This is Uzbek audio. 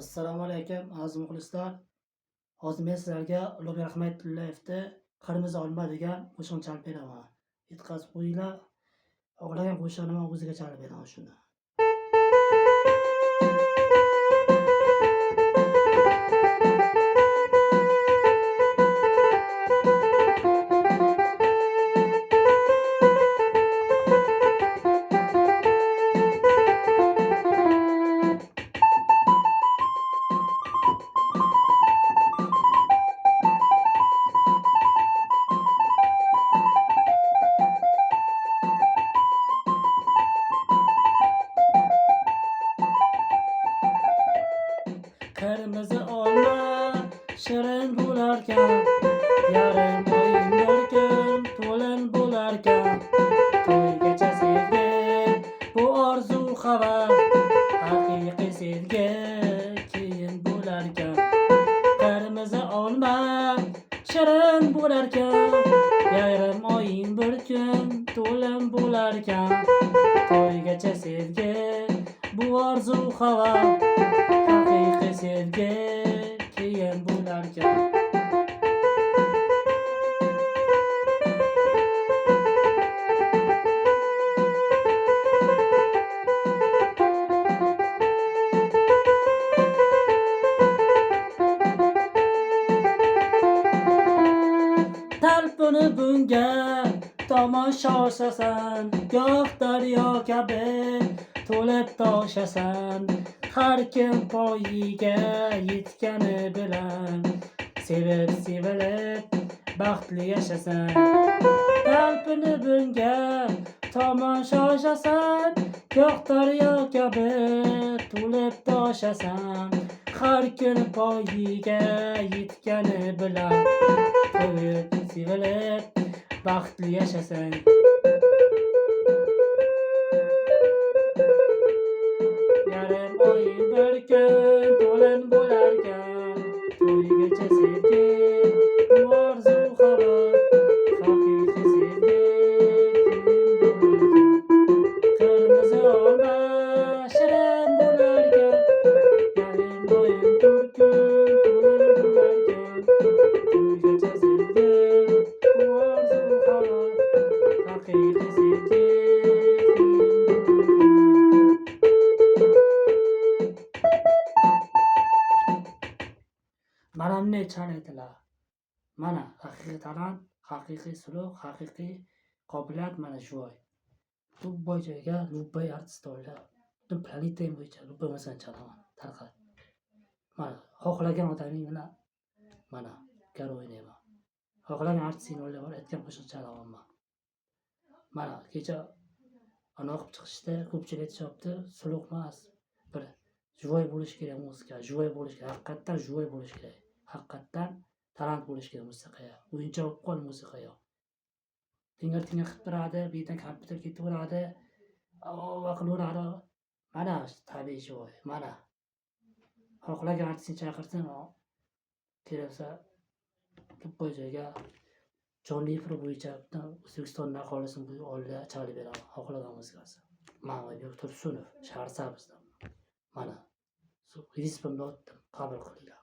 Assalomu alaykum aziz muxlislar. Hozir men sizlarga Ulug'bek Rahmatullayevning Qirmizi olma degan qo'shiqni chalib beraman. Yetkazib qo'yinglar. Xohlagan qo'shig'ini o'ziga chalib beraman shuni. Kırmızı olma shirin bo'larkan, yarim oying bir kun to'lin bo'larkan. To'ygacha sevgi bu orzu havas, haqiqiy sevgi keyin bo'larkan. Kırmızı olma shirin bo'larkan, yarim oying bir kun to'lin bo'larkan. To'ygacha sevgi bu orzu havas, haqiqiy sevgi keyin bo'larkan. Talpinib bunga tomosha oshasan, goh daryo kabi to'lib toshasan. Har kim poyiga yetgani bilan sevib sevilib baxtli yashasan. Talpinib bunga tomosha oshasan, goh daryo kabi to'lib toshasan. Har kun poyiga yetgani bilan sevib sevilib baxtli yashasan. Yarim oying bir kun to'lin bo'larkan. To'ygacha sevgi bu orzu havas, haqiqiy sevgi keyin bo'larkan. Kırmızı olma shirin bo'larkan, yarim oying bir kun to'lin bo'larkan. To'ygacha sevgi bu orzu havas, haqiqiy sevgi keyin bo'larkan. Mana bunday chalaydilar. Mana haqiqiy talant, haqiqiy sulh, haqiqiy qobiliyat mana shu voy. Любой joyga любой artist olib, butun planeta bo'yicha любой narsani chalaman, tarqat. Mana xohlagan odaming bilan mana gar o'ynayman. Xohlagan artistingni o'ylab aytgan qo'shiq chalaman. Mana kecha anaqa qilib chiqishda ko'pchilik aytishyapti, sulh emas, bir живой bo'lish kerak muzika, живой bo'lish kerak, haqiqatdan живой bo'lish kerak. Haqiqatdan talant bo'lish kerak musiqaga. O'yinchoq bo'lib qol musiqaga. Tingir qilib turadi, bu yerdan kompyuter ketaveradi, va qilaveradi. Mana tabiiy живой, mana. Xohlagan artistni chaqirsin, kelsa любой joyga jonli efir bo'yicha O'zbekiston aholisini bu oldida chalib beraman. Xohlagan musiqasi. Mana Oybek Tursunov, Shaharsabzdan. Mana. Rizqimni otdim, qabul qilinglar.